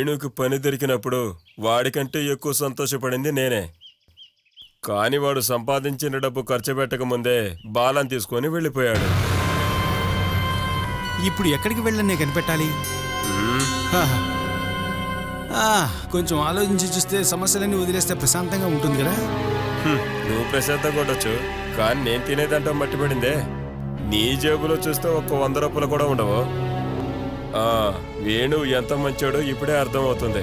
వేణుకి పని దొరికినప్పుడు వాడికంటే ఎక్కువ సంతోషపడింది నేనే. కాని వాడు సంపాదించిన డబ్బు ఖర్చు పెట్టక ముందే బాలను తీసుకొని వెళ్ళిపోయాడు. ఇప్పుడు ఎక్కడికి వెళ్ళని కనిపెట్టాలి? కొంచెం ఆలోచించి చూస్తే సమస్యలన్నీ వదిలేస్తే ప్రశాంతంగా ఉంటుంది కదా. నువ్వు ప్రశాంతంగా ఉండొచ్చు, కానీ నేను తినేదంటే మట్టిపడిందే. నీ జేబులో చూస్తే ఒక్క 100 రూపాయలు కూడా ఉండవు. వేణు ఎంత మంచోడో ఇప్పుడే అర్థమవుతుంది.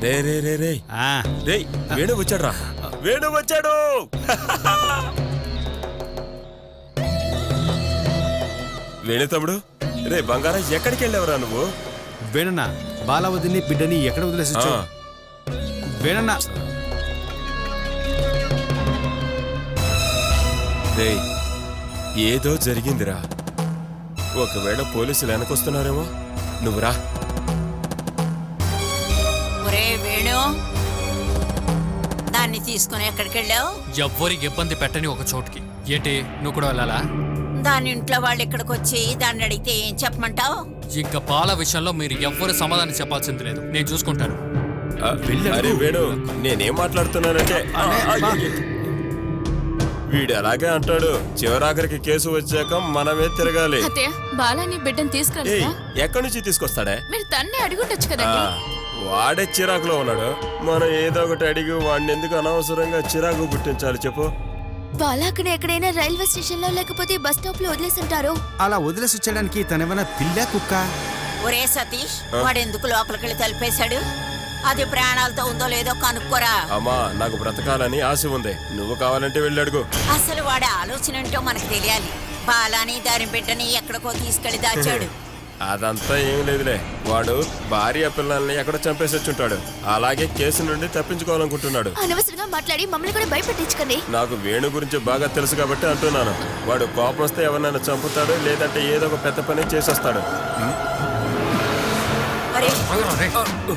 రే రే రే రే రే వేణు వచ్చాడు రా, వేణు వచ్చాడు. వేణు తమ్ముడు, రే బంగారా ఎక్కడికి వెళ్ళావురా నువ్వు? వేణన్నా బాల వదిలి బిడ్డని ఎక్కడ వదిలేసి వేణన్నా. రే ఏదో జరిగిందిరా. ఒకవేళ పోలీసులు వెనకొస్తున్నారేమో. నువ్వురా. వేణు, దాన్ని తీసుకుని ఎక్కడికి వెళ్ళావు? ఎవ్వరికి ఇబ్బంది పెట్టని ఒక చోటుకి. ఏంటి నువ్వు కూడా వెళ్ళాలా? దాని ఇంట్లో వాళ్ళు ఇక్కడికి వచ్చి దాన్ని అడిగితే ఏం చెప్పమంటావు? ఇంకా పాల విషయంలో మీరు ఎవ్వరు సమాధానం చెప్పాల్సింది లేదు, నేను చూసుకుంటాను. అరే వేణు, నేనేం మాట్లాడుతున్నానంటే వీడు అలాగే అంటాడు. చివరాఖరికి కేసు వచ్చాక మనమే తిరగాలి. బాలాని బిడ్డను తీసుకురా. ఎక్కడి నుంచి తీసుకొస్తాడే? మీరు తన్నే అడుగుండొచ్చు కదండి. వాడే చిరాకులో ఉన్నాడు. మనం ఏదో ఒకటి అడిగి వాడిని ఎందుకు అనవసరంగా చిరాకు పుట్టించాలి చెప్పు? బాలాకని ఎక్కడైనా రైల్వే స్టేషన్ లో లేకపోతే బస్ స్టాప్ లో వదిలేసుంటారు. అలా వదిలేసి వచ్చడానికి తనేమైనా పిల్ల కుక్క? ఒరే సతీష్, వాడెందుకు లోపలికి తలిపేశాడు? అది ప్రాణాలతో ఉందో లేదో కనుక్కోరా. అమ్మా, నాకు బ్రతకాలని ఆశ ఉంది. నువ్వు కావాలంటే వెళ్ళి అడుగు. అసలు వాడి ఆలోచన ఏంటో మనకు తెలియాలి. బాలాని దాని బిడ్డని ఎక్కడికో తీసుకెళ్లి దాచాడు. అదంతా ఏం లేదులే. వాడు భార్య పిల్లల్ని ఎక్కడో చంపేసి వచ్చుంటాడు. అలాగే కేసు నుండి తప్పించుకోవాలనుకుంటున్నాడు. అనవసరంగా మాట్లాడి మమ్మల్ని కూడా భయపెట్టించకండి. నాకు వేణు గురించి బాగా తెలుసు కాబట్టి అంటున్నాను. వాడు కోపం వస్తే ఎవరినైనా చంపుతాడు, లేదంటే ఏదో ఒక పెద్ద పని చేసేస్తాడు.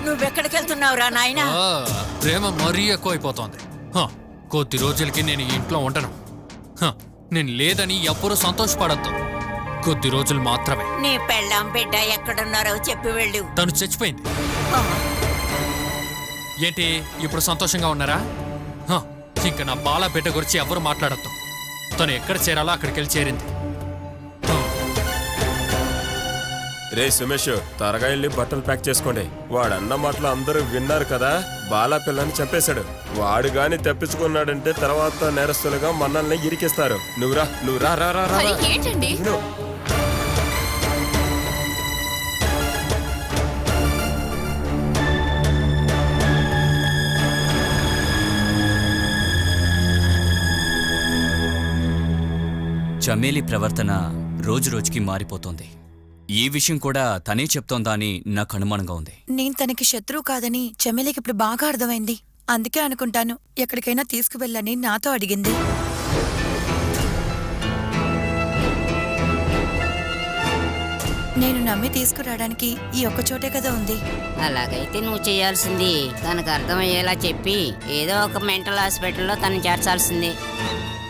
నువ్వెక్కడికి వెళ్తున్నావురా నాయనా? ప్రేమ మరీ ఎక్కువైపోతోంది. కొద్ది రోజులకి నేను ఈ ఇంట్లో ఉండను. నేను లేదని ఎవ్వరూ సంతోషపడద్దు. కొద్ది రోజులు మాత్రమే. నీ పెళ్ళాం బిడ్డ ఎక్కడున్నారో చెప్పి వెళ్ళు. తను చచ్చిపోయింది. ఏంటి ఇప్పుడు సంతోషంగా ఉన్నారా? ఇంకా నా బాల బిడ్డ గురించి ఎవరు మాట్లాడద్దు. తను ఎక్కడ చేరాలో అక్కడికి వెళ్ళి చేరింది. రే సుమేష్, త్వరగా వెళ్ళి బట్టలు ప్యాక్ చేసుకోండి. వాడన్న మాటలు అందరూ విన్నారు కదా. బాలా పిల్లని చంపేశాడు. వాడు గాని తప్పించుకున్నాడంటే తర్వాత నేరస్తులుగా మనల్ని ఇరికిస్తారు. నువ్వురా, నువ్వు రా రా రా. ఏంటండి? చమేలి ప్రవర్తన రోజురోజుకి మారిపోతోంది. ఈ విషయం కూడా తనే చెప్తోందా అని నాకు అనుమానంగా ఉంది. నేను తనకి శత్రువు కాదని చమేలికి ఇప్పుడు బాగా అర్థమైంది. అందుకే అనుకుంటాను ఎక్కడికైనా తీసుకువెళ్ళని నాతో అడిగింది. నేను నమ్మి తీసుకురావడానికి ఈ ఒక్క చోటే కదా ఉంది. అలాగైతే నువ్వు చేయాల్సింది తనకు అర్థమయ్యేలా చెప్పి ఏదో ఒక మెంటల్ హాస్పిటల్లో తను చేర్చాల్సింది.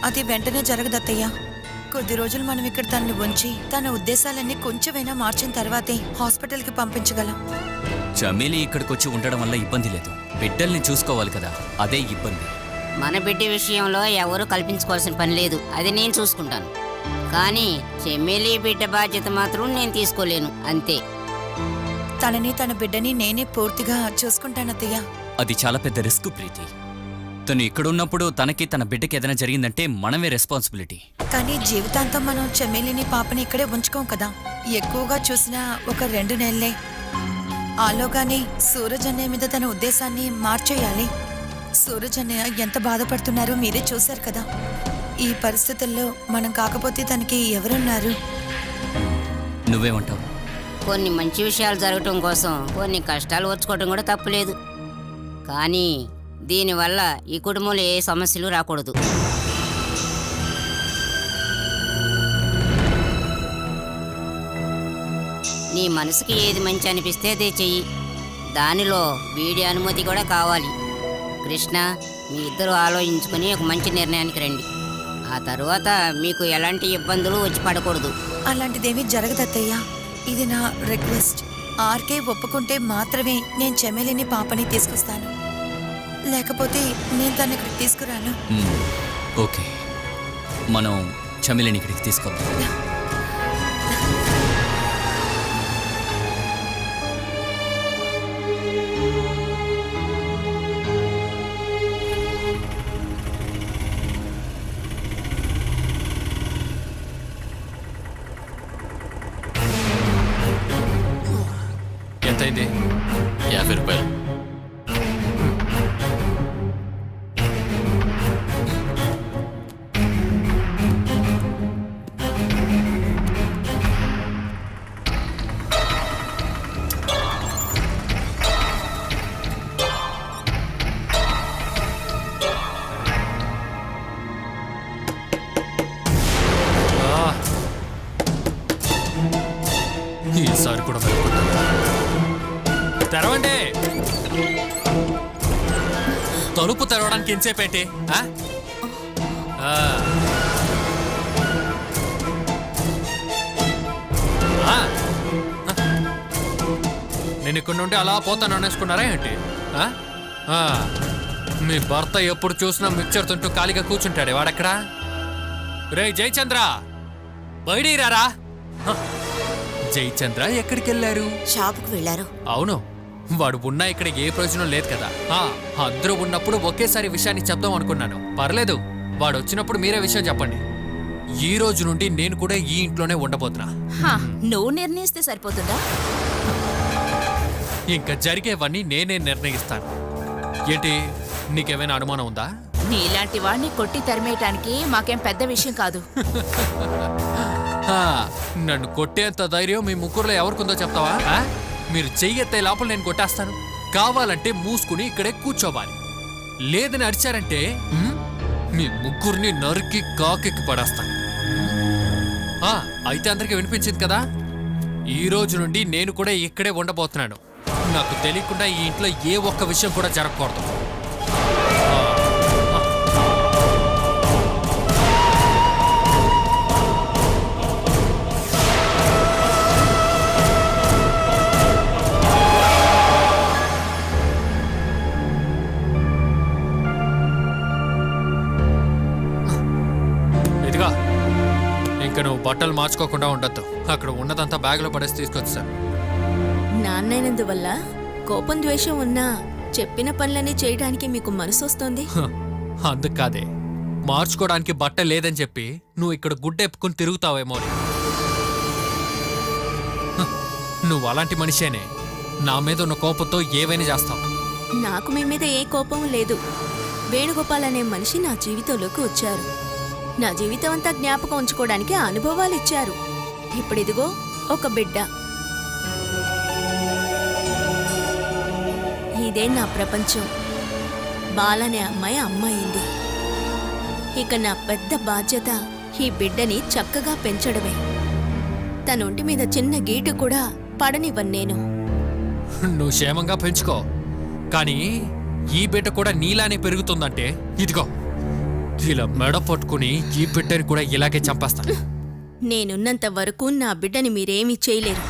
అది వెంటనే జరగదత్తయ్యా. కొద్ది రోజులు మనం ఇక్కడ తనని ఉంచి తన ఉద్దేశాలన్నీ కొంచెమైనా మార్చిన తర్వాతే హాస్పిటల్కి పంపించగలం. చమేలి ఇక్కడికొచ్చి ఉండడం వల్ల ఇబ్బంది లేదు. బిడ్డల్ని చూసుకోవాలి కదా, అదే ఇబ్బంది. మన బిడ్డ విషయంలో ఎవరు కల్పించుకోవాల్సిన పని లేదు, అది నేను చూసుకుంటాను. కానీ చెమ్మేలి బిడ్డ బాధ్యత మాత్రం నేను తీసుకోలేను, అంతే. తనని తన బిడ్డని నేనే పూర్తిగా చూసుకుంటానత్తయ్యా. అది చాలా పెద్ద రిస్క్ ప్రీతి. తను ఇక్కడున్నప్పుడు తనకి తన బిడ్డకి ఏదైనా జరిగిందంటే మనమే రెస్పాన్సిబిలిటీ. కానీ జీవితాంతం మనం చెమ్మేలిని పాపని ఇక్కడే ఉంచుకోం కదా. ఎక్కువగా చూసినా ఒక 2 నెలలే. ఆలోగానే సూరజ్ అన్నయ్య మీద తన ఉద్దేశాన్ని మార్చేయాలి. సూరజ్ అన్నయ్య ఎంత బాధపడుతున్నారో మీరే చూశారు కదా. ఈ పరిస్థితుల్లో మనం కాకపోతే తనకి ఎవరున్నారు? నువ్వేమంటావు? కొన్ని మంచి విషయాలు జరగటం కోసం కొన్ని కష్టాలు వచ్చుకోవడం కూడా తప్పులేదు. కానీ దీనివల్ల ఈ కుటుంబంలో ఏ సమస్యలు రాకూడదు. నీ మనసుకి ఏది మంచి అనిపిస్తే అదే చెయ్యి. దానిలో వీడి అనుమతి కూడా కావాలి. కృష్ణ, మీ ఇద్దరు ఆలోచించుకొని ఒక మంచి నిర్ణయానికి రండి. ఆ తర్వాత మీకు ఎలాంటి ఇబ్బందులు వచ్చి పడకూడదు. అలాంటిదేమీ జరగదత్తయ్య. ఇది నా రిక్వెస్ట్. ఆర్కే ఒప్పుకుంటే మాత్రమే నేను చెమేలిని పాపని తీసుకొస్తాను, లేకపోతే నేను తను ఇక్కడికి తీసుకురాను. ఓకే, మనం చమిలిని ఇక్కడికి తీసుకొద్దాం. ఎంతైంది? 50 రూపాయలు. ఈసారి కూడా భయపడ్డాను. తెరవండి. తలుపు తెరవడానికి ఎంతసేపేంటి? నేను ఇక్కడ నుండి అలా పోతాను అనేసుకున్నారా ఏంటి? మీ భర్త ఎప్పుడు చూసినా మిక్చర్ తింటూ ఖాళీగా కూర్చుంటాడే, వాడెక్కడా? రే జయచంద్ర, బయటికి రారా. జయచంద్ర ఎక్కడికి వెళ్ళారు? షాపుకు వెళ్ళారు. అవును, వాడు ఉన్నా ఇక్కడ ఏ ప్రయోజనం లేదు కదా. అందరూ ఉన్నప్పుడు ఒకేసారి విషయాన్ని చెప్దాం అనుకున్నాను. పర్లేదు, వాడు వచ్చినప్పుడు మీరే విషయం చెప్పండి. ఈ రోజు నుండి నేను కూడా ఈ ఇంట్లోనే ఉండబోతున్నా. నువ్వు నిర్ణయిస్తే సరిపోతుందా? ఇంకా జరిగేవన్నీ నేనే నిర్ణయిస్తాను. ఏంటి, నీకేమైనా అనుమానం ఉందా? నీలాంటి వాడిని కొట్టి తరిమేయటానికి మాకేం పెద్ద విషయం కాదు. నన్ను కొట్టేంత ధైర్యం మీ ముగ్గురులో ఎవరికుందో చెప్తావా? మీరు చెయ్యెత్తే లోపల నేను కొట్టేస్తాను. కావాలంటే మూసుకుని ఇక్కడే కూర్చోవాలి. లేదని అరిచారంటే మీ ముగ్గురిని నరికి కాకెక్కి పడేస్తాను. అయితే అందరికీ వినిపించింది కదా. ఈ రోజు నుండి నేను కూడా ఇక్కడే ఉండబోతున్నాను. నాకు తెలియకుండా ఈ ఇంట్లో ఏ ఒక్క విషయం కూడా జరగకూడదు. ఇంకా నువ్వు బట్టలు మార్చుకోకుండా ఉండొద్దు. అక్కడ ఉన్నదంతా బ్యాగ్లో పడేసి తీసుకొచ్చాను. నాన్నైనందువల్ల కోపం ద్వేషం ఉన్నా చెప్పిన పనులన్నీ చేయడానికి మీకు మనసు వస్తుంది. అందుకు కాదే, మార్చుకోవడానికి బట్ట లేదని చెప్పి నువ్వు ఇక్కడ గుడ్డెప్పుకుని తిరుగుతావేమో. నువ్వు అలాంటి మనిషేనే. నా మీద ఉన్న కోపంతో ఏవైనా చేస్తావు. నాకు మీ మీద ఏ కోపం లేదు. వేణుగోపాల్ అనే మనిషి నా జీవితంలోకి వచ్చారు. నా జీవితం అంతా జ్ఞాపకం ఉంచుకోవడానికి ఆ అనుభవాలు ఇచ్చారు. ఇప్పుడిదిగో ఒక బిడ్డ. ఇదే నా ప్రపంచం. బాలనే అమ్మాయి అమ్మాయింది. ఇక నా పెద్ద బాధ్యత ఈ బిడ్డని చక్కగా పెంచడమే. తన ఒంటి మీద చిన్న గీటు కూడా పడనివ్వను నేను. నువ్వు క్షేమంగా పెంచుకో, కానీ ఈ బిడ్డ కూడా నీలానే పెరుగుతుందంటే ఇదిగో ఇలా మెడ పట్టుకుని ఈ బిడ్డని కూడా ఇలాగే చంపేస్తాను. నేనున్నంత వరకు నా బిడ్డని మీరేమీ చేయలేరు.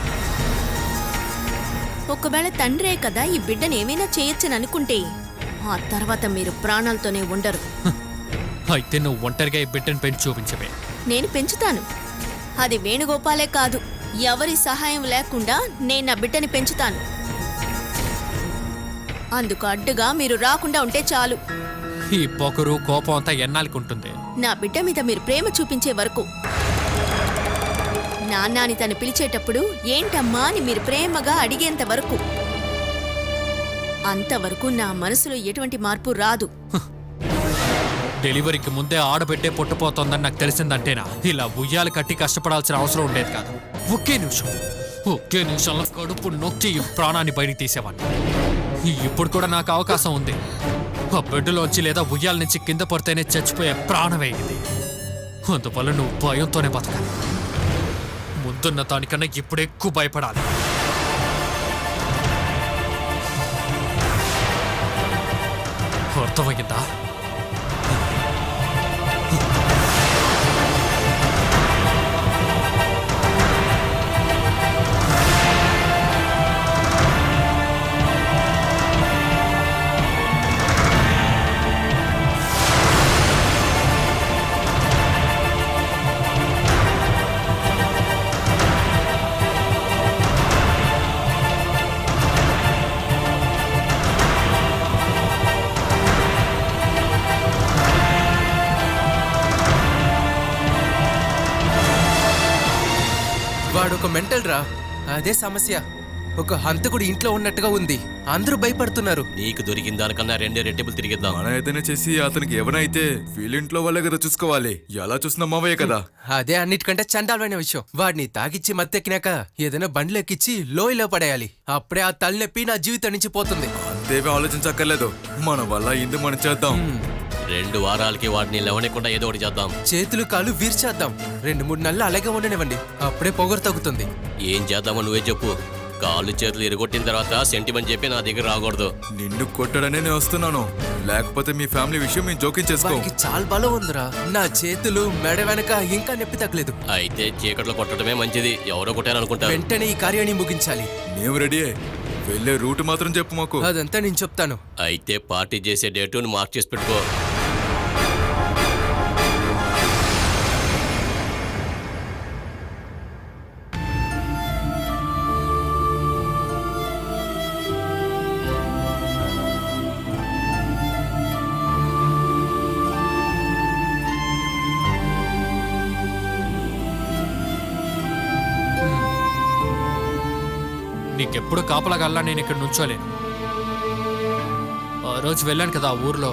ఒకవేళ తండ్రే కదా ఈ బిడ్డని ఏమైనా చేయొచ్చని అనుకుంటే ఆ తర్వాత మీరు ప్రాణాలతోనే ఉండరు. అయితే నువ్వు ఒంటరిగా ఈ బిడ్డని పెంచి చూపించవే. నేను పెంచుతాను. అది వేణుగోపాలే కాదు, ఎవరి సహాయం లేకుండా నేను నా బిడ్డని పెంచుతాను. అందుకు అడ్డుగా మీరు రాకుండా ఉంటే చాలు. ఈ పొగరు కోపం అంతా ఎన్నాళ్ళకి ఉంటుంది? నా బిడ్డ మీద మీరు ప్రేమ చూపించే వరకు. నాన్నాని తను పిలిచేటప్పుడు ఏంటమ్మా అని మీరు ప్రేమగా అడిగేంత వరకు. అంతవరకు నా మనసులో ఎటువంటి మార్పు రాదు. డెలివరీకి ముందే ఆడబిడ్డే పుట్టపోతోందని నాకు తెలిసిందంటేనా ఇలా ఉయ్యాలు కట్టి కష్టపడాల్సిన అవసరం ఉండేది కాదు. ఒకే నిమిషంలో కడుపు నొక్కి ఈ ప్రాణాన్ని బయటికి తీసేవాడిని. ఇప్పుడు కూడా నాకు అవకాశం ఉంది. ఆ బెడ్లోంచి లేదా ఉయ్యాల నుంచి కింద పడితేనే చచ్చిపోయే ప్రాణమే ఇది. అందువల్ల నువ్వు భయంతోనే బతకాలి. ముందున్న దానికన్నా ఇప్పుడు ఎక్కువ భయపడాలి. అర్థమయ్యిందా? మెంటల్ రా. అదే సమస్య. ఒక హంతకుడు ఇంట్లో ఉన్నట్టుగా ఉంది. అందరూ భయపడుతున్నారు. నీకు దొరికిన దానికన్నా 2 రెట్టింపులు తిరిగిద్దాం. మనం ఏదైనా చేసి అతనికి ఏమైతే వీళ్ళింట్లో వాళ్ళే కదా చూసుకోవాలి. ఎలా చూసినా మావయ్య కదా. అదే అన్నిటికంటే చండాలమైన విషయం. వాడిని తాగిచ్చి మత్తెక్కినాక ఏదైనా బండ్లు ఎక్కించి లోయలో పడేయాలి. అప్పుడే ఆ తలనొప్పి నా జీవితం నుంచి పోతుంది. అంతేవే ఆలోచించక్కర్లేదు. మన వల్ల ఇందు మనం చేద్దాం. 2 వారాలకి వాడిని లేవనకుండా ఏదో ఒకటి చేద్దాం. చేతులు కాలు వీర్చేద్దాం. 2-3 నెలలు అలాగే ఉండనివ్వండి. అప్పుడే పొగరు తగ్గుతుంది. ఏం చేద్దామో నువ్వే చెప్పు. కాళ్ళు చేతులు ఎరగొట్టిన తర్వాత సెంటిమెంట్ చెప్పి నా దగ్గర రాకూడదు. నిన్ను కొట్టడనే నేను వస్తున్నాను. లేకపోతే మీ ఫ్యామిలీ విషయం మేము జోక్యం చేసుకో. వాడికి చాలా బలం ఉందిరా. నా చేతులు మెడ వెనక ఇంకా నొప్పి తగ్గలేదు. అయితే చీకట్లో కొట్టడమే మంచిది. ఎవరో కొట్టారనుకుంటా. వెంటనే ఈ కార్యాన్ని ముగించాలి. మేము రెడీ. వెళ్ళే రూట్ మాత్రం చెప్పు మాకు. అదంతా నేను చెప్తాను. అయితే పార్టీ చేసే డేటును మార్క్ చేసి పెట్టుకో. నీకెప్పుడు కాపలాగల్లా నేను ఇక్కడ నుంచోలేను. ఆ రోజు వెళ్ళాను కదా ఆ ఊర్లో,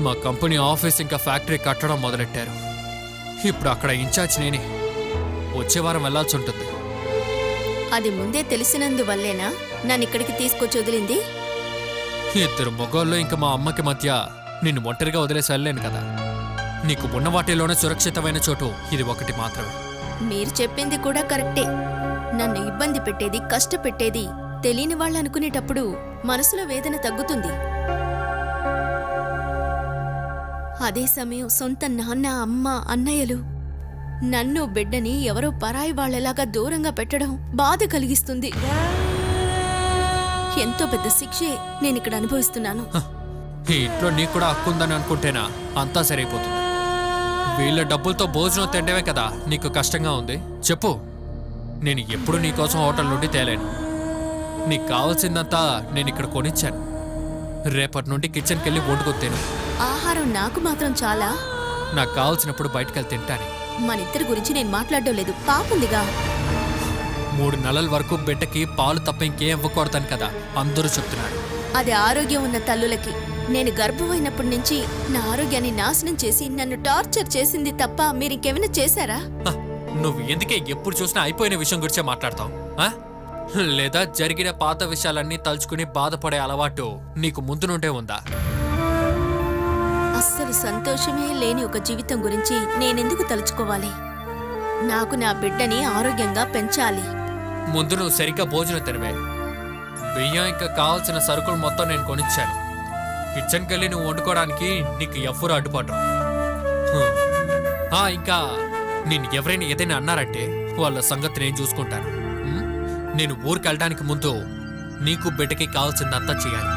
మా కంపెనీ ఆఫీస్ ఇంకా ఫ్యాక్టరీ కట్టడం మొదలెట్టారు. ఇప్పుడు అక్కడ ఇన్ఛార్జ్ నేనే. వచ్చే వారం వెళ్లాల్సి ఉంటుంది. అది ముందే తెలిసినందువల్లేనా నన్ను ఇక్కడికి తీసుకొచ్చి వదిలింది? 2 మగోళ్ళు ఇంకా మా అమ్మకి మధ్య నిన్ను ఒంటరిగా వదిలేసి వెళ్ళలేను కదా. నీకు ఉన్న వాటిలోనే సురక్షితమైన చోటు ఇది ఒకటి మాత్రమే. మీరు చెప్పింది కూడా కరెక్టే. నన్ను ఇబ్బంది పెట్టేది, కష్టపెట్టేది తెలియని వాళ్ళు అనుకునేటప్పుడు మనసులో వేదన తగ్గుతుంది. అదే సమయం సొంత నాన్న, అమ్మ, అన్నయ్యలు నన్ను బిడ్డని ఎవరో పరాయి వాళ్లలాగా దూరంగా పెట్టడం బాధ కలిగిస్తుంది. ఎంతో పెద్ద శిక్షే నేనిక్కడ అనుభవిస్తున్నాను. ఈ ఇంట్లో నీకు కూడా హక్కు ఉందని అనుకుంటేనా అంతా సరైపోతుంది. వీళ్ళ డబ్బులతో భోజనం తిండమే కదా నీకు కష్టంగా ఉంది. చెప్పు, నేను ఎప్పుడు నీకోసం హోటల్ నుండి తేలేను. నీకు కావాల్సిందంతా నేను ఇక్కడ కొనిచ్చాను. రేపటి నుండి కిచెన్కి వెళ్ళి వండుకొత్తేను. ఆహారం నాకు మాత్రం చాలా. నాకు కావాల్సినప్పుడు బయటకెళ్ళి తింటాను. మనిద్దరి గురించి నేను మాట్లాడడం లేదు. పాపుందిగా. 3 నెలల వరకు బిడ్డకి పాలు తప్ప ఇంకేం ఇవ్వకూడదని కదా అందరూ చెప్తున్నారు. అది ఆరోగ్యం ఉన్న తల్లులకి. నేను గర్భమైనప్పటి నుంచి నా ఆరోగ్యాన్ని నాశనం చేసి నన్ను టార్చర్ చేసింది తప్ప మీరింకేమైనా చేశారా? నువ్వు ఎందుకే ఎప్పుడు చూసినా అయిపోయిన విషయం గురించే మాట్లాడతావు? లేదా జరిగిన పాత విషయాలన్నీ తలుచుకుని బాధపడే అలవాటు నీకు ముందు నుండే ఉందా? అస్సలు సంతోషమే లేని ఒక జీవితం గురించి నేనెందుకు తలుచుకోవాలి? నాకు నా బిడ్డని ఆరోగ్యంగా పెంచాలి. ముందు నువ్వు సరిగ్గా భోజనం తినవే. బియ్యం ఇంకా కావాల్సిన సరుకులు మొత్తం నేను కొనిచ్చాను. కిచెన్కి వెళ్ళి నువ్వు వండుకోవడానికి నీకు ఎవ్వరూ అడ్డుపడరు. ఇంకా నేను ఎవరైనా ఏదైనా అన్నారంటే వాళ్ళ సంగతి నేను చూసుకుంటాను. నేను ఊరికి వెళ్ళడానికి ముందు నీకు బిడ్డకి కావాల్సిందంతా చేయాలి.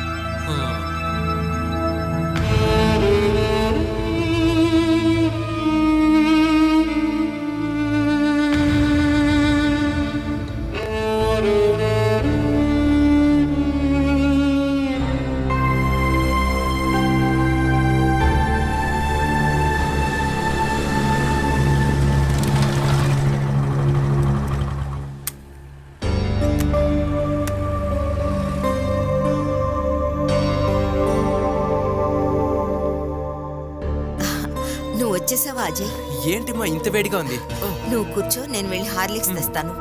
వచ్చేసావా అజయ్? ఏంటి మా ఇంత వేడిగా ఉంది? నువ్వు కూర్చో, నేను వెళ్ళి హార్లిక్స్ తెస్తాను.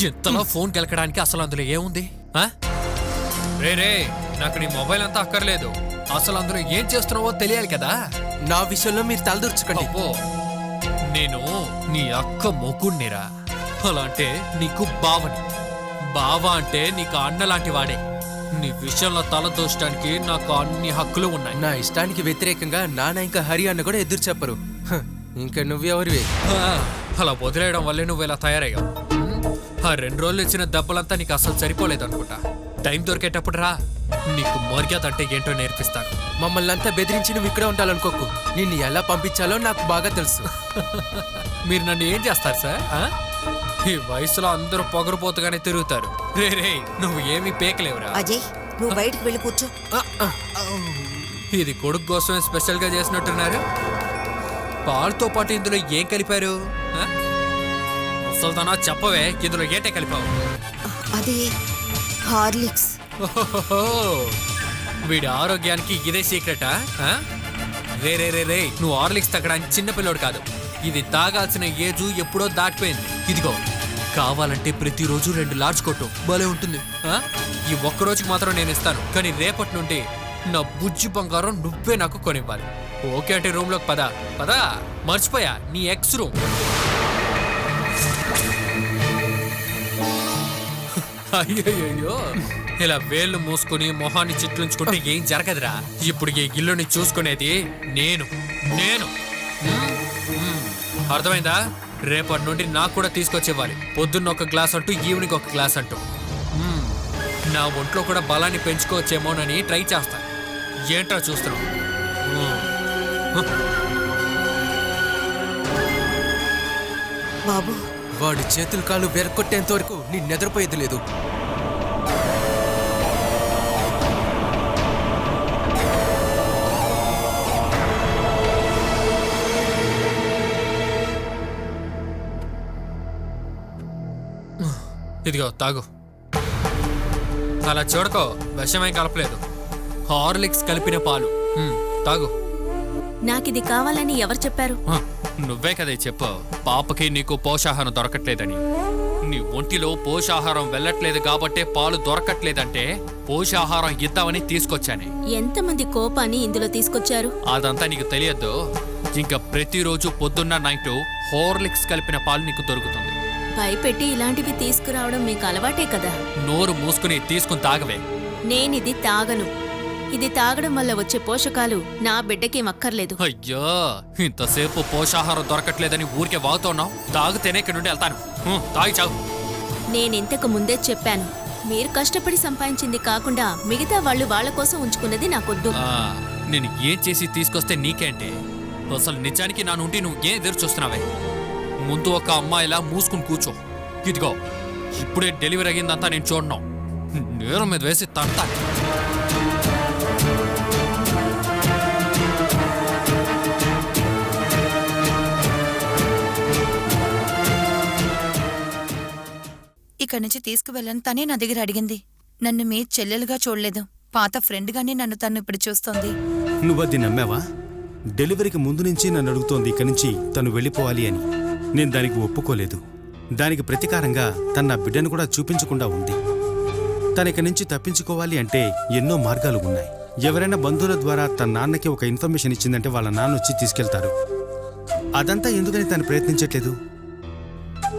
ఎంతలా ఫోన్ గెలకడానికి అసలు అందులో ఏముంది? రే నాకు నీ మొబైల్ అంతా అక్కర్లేదు. అసలు అందులో ఏం చేస్తున్నావో తెలియాలి కదా. నా విషయంలో మీరు తలదూర్చుకోండి. నేను నీ అక్క మొగుణ్ణిరా. అలా అంటే నీకు బావని. బావ అంటే నీకు అన్న లాంటి వాడే. నీ విషయంలో తలదూర్చడానికి నాకు అన్ని హక్కులు ఉన్నాయి. నా ఇష్టానికి వ్యతిరేకంగా నాన్న ఇంకా హరి అన్న కూడా ఎదురు చెప్పరు. ఇంకా నువ్వెవరివి? అలా వదిలేయడం వల్లే నువ్వు ఇలా తయారయ్యావు. ఆ 2 రోజులు ఇచ్చిన దెబ్బలంతా నీకు అసలు సరిపోలేదు అనుకుంటా. టైం దొరికేటప్పుడు రా, నీకు మర్యాద అంటే ఏంటో నేర్పిస్తాను. మమ్మల్ని అంతా బెదిరించి నువ్వు ఇక్కడే ఉండాలనుకోకు. నిన్ను ఎలా పంపించాలో నాకు బాగా తెలుసు. మీరు నన్ను ఏం చేస్తారు సార్? ఆ? ఈ వయసులో అందరూ పొగరుపోతుగానే తిరుగుతారు. రే రే, నువ్వు ఏమీ పేకలేవురా. అజయ్, నువ్వు బయటకు వెళ్ళి కూర్చో. ఇది కొడుకు కోసమే స్పెషల్ గా చేసినట్టున్నారు. పాలతో పాటు ఇందులో ఏం కలిపారు? ముసల్దానా చెప్పవే, ఇందులో ఏటే కలిపావు? అది హార్లిక్స్. ఓహోహో, వీడి ఆరోగ్యానికి ఇదే సీక్రెటా? రే రే రే రే, నువ్వు హార్లిక్స్ తగ్గడానికి చిన్నపిల్లోడు కాదు. ఇది తాగాల్సిన ఏజు ఎప్పుడో దాటిపోయింది. ఇదిగో, కావాలంటే ప్రతిరోజు 2 లార్జ్ కొట్టు, భలే ఉంటుంది. ఈ ఒక్క రోజుకి మాత్రం నేను ఇస్తాను, కానీ రేపటి నుండి నా బుజ్జి బంగారం నువ్వే నాకు కొనివ్వాలి. ఓకే అంటే రూమ్లోకి పదా పదా. మర్చిపోయా, నీ ఎక్స్ రూమ్. అయ్యో, ఇలా వేళ్ళు మూసుకుని మొహాన్ని చిట్లుంచుకుంటే ఏం జరగదురా. ఇప్పుడు ఈ ఇల్లుని చూసుకునేది నేను నేను అర్థమైందా? రేపటి నుండి నాకు కూడా తీసుకొచ్చేవ్వాలి. పొద్దున్న ఒక గ్లాస్ అంటూ, ఈవినింగ్ ఒక గ్లాస్ అంటూ. నా ఒంట్లో కూడా బలాన్ని పెంచుకోవచ్చేమోనని ట్రై చేస్తాను. ఏంట్రా చూస్తున్నావు? బాబు, వాడి చేతులు కాళ్ళు వెరకొట్టేంత వరకు నీ నిద్రపోయేది లేదు. ఇదిగో తాగు. అలా చూడకో, విషమేం కలపలేదు. హార్లిక్స్ కలిపిన పాలు. తాగు. నాకిది కావాలని ఎవరు చెప్పారు? నువ్వే కదే చెప్పు. పాపకి నీకు పోషాహారం దొరకట్లేదని. నీ ఒంటిలో పోషాహారం వెళ్ళట్లేదు కాబట్టే పాలు దొరకట్లేదంటే పోషాహారం ఇద్దామని తీసుకొచ్చానే. ఎంతమంది కోపాన్ని ఇందులో తీసుకొచ్చారు? అదంతా నీకు తెలియద్దు. ఇంకా ప్రతిరోజు పొద్దున్న నైట్ హార్లిక్స్ కలిపిన పాలు నీకు దొరుకుతుంది. భయపెట్టి ఇలాంటివి తీసుకురావడం మీకు అలవాటే కదా. నోరు మూసుకుని తీసుకుని తాగవే. నేనిది తాగను. ఇది తాగడం వల్ల వచ్చే పోషకాలు నా బిడ్డకేం అక్కర్లేదు. అయ్యో, ఇంతసేపు పోషాహారం దొరకట్లేదని ఊరికే వాగుతున్నావు. తాగితేనే ఇక్కడి నుండి వెళ్తాను. తాగి చావు. నేనింతకు ముందే చెప్పాను, మీరు కష్టపడి సంపాదించింది కాకుండా మిగతా వాళ్ళు వాళ్ళ కోసం ఉంచుకున్నది నాకొద్దు. నేను ఏం చేసి తీసుకొస్తే నీకేంటే? అసలు నిజానికి నా నుండి నువ్వు ఏం ఎదురు చూస్తున్నావే? ముందు ఒక అమ్మాయిలా మూసుకుని కూర్చో. ఇదిగో, ఇప్పుడే డెలివరీ అయ్యిందంతా నేను చూడను. నేరం మీద వేసి తంతా. ఇక్కడి నుంచి తీసుకువెళ్ళని తనే నా దగ్గర అడిగింది. నన్ను మీ చెల్లెలుగా చూడలేదు, పాత ఫ్రెండ్గానే నన్ను తను ఇప్పుడు చూస్తోంది. నువ్వది నమ్మావా? డెలివరీకి ముందు నుంచి నన్ను అడుగుతోంది ఇక్కడి నుంచి తను వెళ్ళిపోవాలి అని. నేను దానికి ఒప్పుకోలేదు. దానికి ప్రతీకారంగా తన నా బిడ్డను కూడా చూపించకుండా ఉంది. తనకి నుంచి తప్పించుకోవాలి అంటే ఎన్నో మార్గాలు ఉన్నాయి. ఎవరైనా బంధువుల ద్వారా తన నాన్నకి ఒక ఇన్ఫర్మేషన్ ఇచ్చిందంటే వాళ్ళ నాన్న వచ్చి తీసుకెళ్తారు. అదంతా ఎందుకని తను ప్రయత్నించట్లేదు?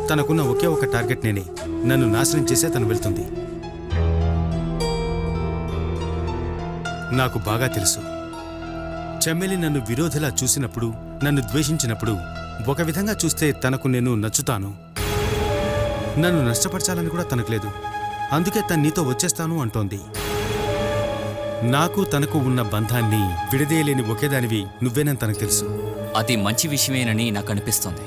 తనకున్న ఒకే ఒక టార్గెట్ నేనే. నన్ను నాశనం చేసే తను వెళ్తుంది. నాకు బాగా తెలుసు, చెమ్మెలి నన్ను విరోధిలా చూసినప్పుడు, నన్ను ద్వేషించినప్పుడు ఒక విధంగా చూస్తే తనకు నేను నచ్చుతాను. నన్ను నష్టపరచాలని కూడా తనకు లేదు. అందుకే తను నీతో వచ్చేస్తాను అంటోంది. నాకు తనకు ఉన్న బంధాన్ని విడదీయలేని ఒకేదానివి నువ్వేనని తనకు తెలుసు. అది మంచి విషయమేనని నాకు అనిపిస్తుంది.